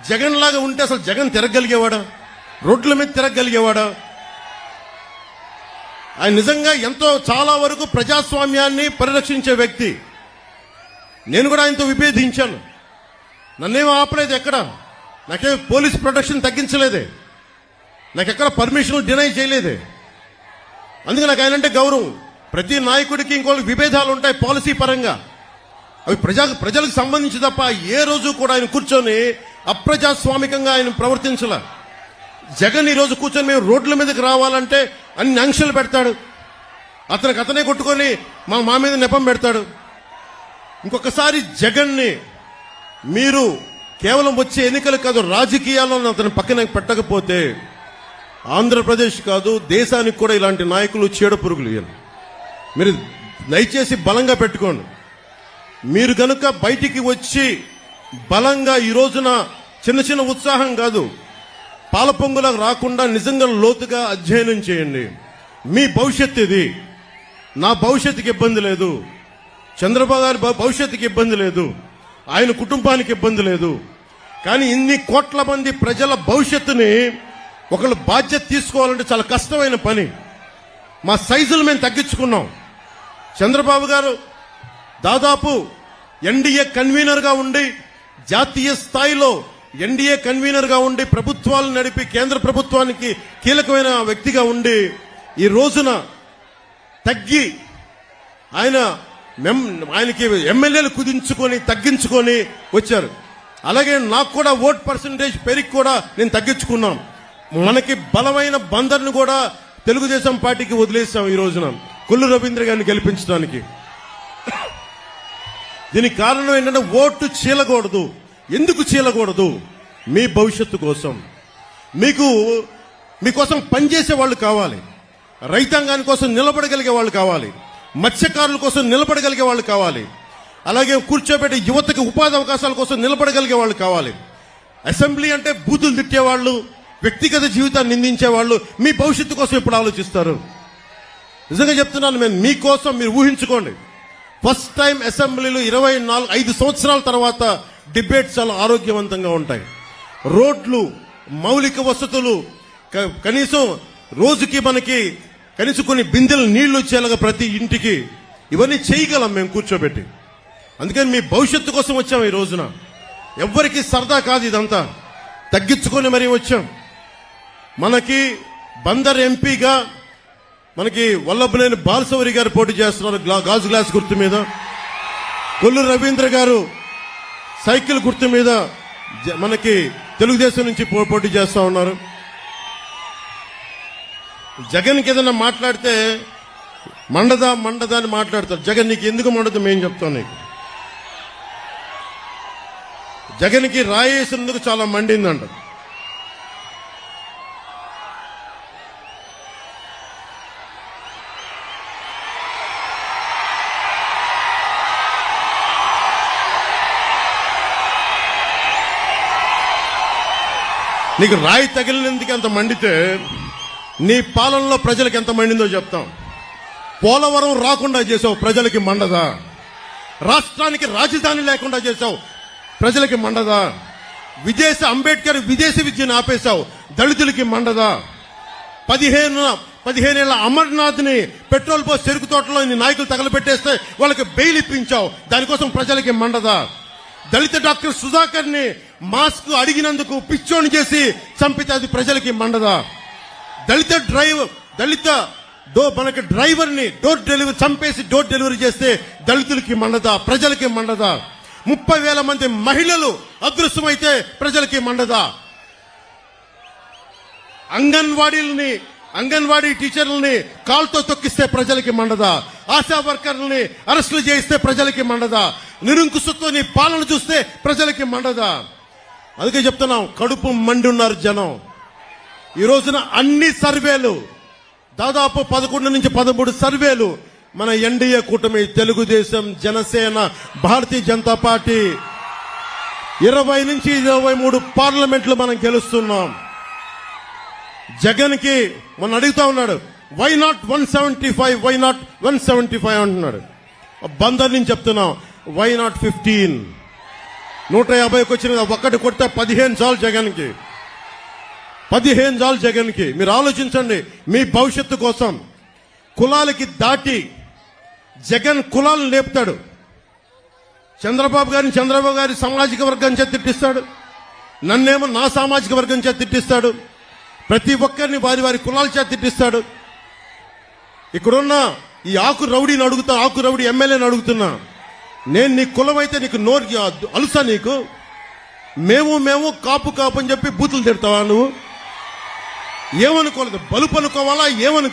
జగన్ లాగా ఉంటే అసలు జగన్ తిరగలిగేవాడా? రోడ్ల మీద తిరగలిగేవాడా? ఆయన నిజంగా ఎంతో చాలా వరకు ప్రజాస్వామ్యాన్ని పరిరక్షించే వ్యక్తి. నేను కూడా ఆయనతో విభేదించాను. నన్నేమో ఆపలేదు, ఎక్కడ నాకే పోలీస్ ప్రొటెక్షన్ తగ్గించలేదే, నాకెక్కడ పర్మిషన్ డినై చేయలేదే. అందుకే నాకు ఆయనంటే గౌరవం. ప్రతి నాయకుడికి ఇంకోళ్ళకి విభేదాలు ఉంటాయి పాలసీ పరంగా, అవి ప్రజలకు సంబంధించి తప్ప ఏ రోజు కూడా ఆయన కూర్చొని అప్రజాస్వామికంగా ఆయన ప్రవర్తించాల. జగన్ ఈ రోజు కూర్చొని మేము రోడ్ల మీదకి రావాలంటే అన్ని ఆంక్షలు పెడతాడు, అతనే కొట్టుకొని మా మీద నెపం పెడతాడు. ఇంకొకసారి జగన్ని మీరు కేవలం వచ్చే ఎన్నికలు కాదు, రాజకీయాల్లో అతను పక్కన పెట్టకపోతే ఆంధ్రప్రదేశ్ కాదు దేశానికి కూడా ఇలాంటి నాయకులు చీడ పురుగులు. మీరు దయచేసి బలంగా పెట్టుకోండి. మీరు గనుక బయటికి వచ్చి బలంగా ఈ రోజున చిన్న చిన్న ఉత్సాహం కాదు, పాలపొంగులకు రాకుండా నిజంగా లోతుగా అధ్యయనం చేయండి. మీ భవిష్యత్తు ఇది. నా భవిష్యత్తుకి ఇబ్బంది లేదు, చంద్రబాబు గారి భవిష్యత్తుకి ఇబ్బంది లేదు, ఆయన కుటుంబానికి ఇబ్బంది లేదు. కానీ ఇన్ని కోట్ల మంది ప్రజల భవిష్యత్తుని ఒకళ్ళు బాధ్యత తీసుకోవాలంటే చాలా కష్టమైన పని. మా సైజులు మేము తగ్గించుకున్నాం. చంద్రబాబు గారు దాదాపు ఎన్డీఏ కన్వీనర్గా ఉండి, జాతీయ స్థాయిలో ఎన్డీఏ కన్వీనర్గా ఉండి ప్రభుత్వాలు నడిపి కేంద్ర ప్రభుత్వానికి కీలకమైన వ్యక్తిగా ఉండి ఈ రోజున తగ్గి ఆయనకి ఎమ్మెల్యేలు కుదించుకొని తగ్గించుకొని వచ్చారు. అలాగే నాకు కూడా ఓట్ పర్సంటేజ్ పెరిగి కూడా నేను తగ్గించుకున్నాం. మనకి బలమైన బందర్ను కూడా తెలుగుదేశం పార్టీకి వదిలేసాం ఈ రోజున కొల్లు రవీంద్ర గారిని గెలిపించడానికి. దీనికి కారణం ఏంటంటే ఓటు చీలకూడదు. ఎందుకు చీలకూడదు? మీ భవిష్యత్తు కోసం, మీకోసం పనిచేసే వాళ్ళు కావాలి, రైతాంగాని కోసం నిలబడగలిగే వాళ్ళు కావాలి, మత్స్యకారుల కోసం నిలబడగలిగే వాళ్ళు కావాలి, అలాగే కూర్చోబెట్టే యువతకి ఉపాధి అవకాశాల కోసం నిలబడగలిగే వాళ్ళు కావాలి. అసెంబ్లీ అంటే బూతులు తిట్టేవాళ్ళు, వ్యక్తిగత జీవితాన్ని నిందించేవాళ్ళు మీ భవిష్యత్తు కోసం ఎప్పుడు ఆలోచిస్తారు? నిజంగా చెప్తున్నాను నేను, మీకోసం మీరు ఊహించుకోండి. ఫస్ట్ టైం అసెంబ్లీలో 5 సంవత్సరాల తర్వాత డిబేట్ చాలా ఆరోగ్యవంతంగా ఉంటాయి. రోడ్లు, మౌలిక వసతులు, కనీసం రోజుకి మనకి కనీసం కొన్ని బిందెలు నీళ్లు వచ్చేలాగా ప్రతి ఇంటికి ఇవన్నీ చేయగలం మేము కూర్చోబెట్టి. అందుకని మీ భవిష్యత్తు కోసం వచ్చాం ఈ రోజున. ఎవ్వరికి సరదా కాదు, ఇదంతా తగ్గించుకొని మరీ వచ్చాం. మనకి బందర్ ఎంపీగా మనకి వల్లభనేని బాలశౌరి గారు పోటీ చేస్తున్నారు గాజు గ్లాస్ గుర్తు మీద, కొల్లు రవీంద్ర గారు సైకిల్ గుర్తు మీద మనకి తెలుగుదేశం నుంచి పోటీ చేస్తా ఉన్నారు. జగన్కి ఏదైనా మాట్లాడితే మండదా అని మాట్లాడతారు. జగన్ నీకు ఎందుకు మండదు మేము చెప్తాం నీకు. జగన్కి రాయేసినందుకు చాలా మండిందంట. నీకు రాయి తగిలినందుకు ఎంత మండితే నీ పాలనలో ప్రజలకు ఎంత మండిందో చెప్తాం. పోలవరం రాకుండా చేసావు, ప్రజలకి మండదా? రాష్ట్రానికి రాజధాని లేకుండా చేసావు, ప్రజలకి మండదా? అంబేద్కర్ విదేశీ విద్యను ఆపేశావు, దళితులకి మండదా? 15 ఏళ్ల అమర్నాథ్ ని పెట్రోల్ పోసి చెరుకు తోటలో నాయకులు తగలబెట్టేస్తే వాళ్ళకి బెయిల్ ఇప్పించావు, దానికోసం ప్రజలకి మండదా? దళిత డాక్టర్ సుధాకర్ ని మాస్క్ అడిగినందుకు పిచ్చోని చేసి చంపితే అది ప్రజలకి మండదా? మనకి డ్రైవర్ ని చంపేసి డోర్ డెలివరీ చేస్తే దళితులకి మండదా? ప్రజలకి మండదా? 30,000 మంది మహిళలు అదృశ్యమైతే ప్రజలకి మండదా? అంగన్వాడీ టీచర్లని కాల్తో తొక్కిస్తే ప్రజలకి మండదా? ఆశా వర్కర్లని అరెస్టులు చేయిస్తే ప్రజలకి మండదా? నిరంకుశతో నీ పాలన చూస్తే ప్రజలకి మండదా? అందుకే చెప్తున్నాం, కడుపు మండి ఉన్నారు జనం. ఈ రోజున అన్ని సర్వేలు దాదాపు 11 నుంచి 13 సర్వేలు మన ఎన్డీఏ కూటమి తెలుగుదేశం, జనసేన, భారతీయ జనతా పార్టీ 20 నుంచి 23 పార్లమెంట్లు మనం గెలుస్తున్నాం. జగన్ కి మొన్న అడుగుతా ఉన్నాడు, వై నాట్ 175, వై నాట్ 175 అంటున్నాడు. బందర్ నుంచి చెప్తున్నాం, వై నాట్ 15? 150కి వచ్చిన ఒక్కటి కొడితే 15 చాలు జగన్కి. 15 చాలు జగన్కి. మీరు ఆలోచించండి మీ భవిష్యత్తు కోసం. కులాలకి దాటి జగన్ కులాలను లేపుతాడు. చంద్రబాబు గారి సామాజిక వర్గం చేత తిట్టిస్తాడు. నన్నేమో నా సామాజిక వర్గం చేత తిట్టిస్తాడు. ప్రతి ఒక్కరిని వారి వారి కులాల చేత తిట్టిస్తాడు. ఇక్కడున్న ఈ ఆకు రౌడీ ఎమ్మెల్యేని అడుగుతున్నా, నేను నీ కులం అయితే నీకు నోరు అలుసా? నీకు మేము కాపు అని చెప్పి బూతులు తిడతావా? నువ్వు ఏమనుకోలేదు, బలుపు అనుకోవాలా? ఏమనుకో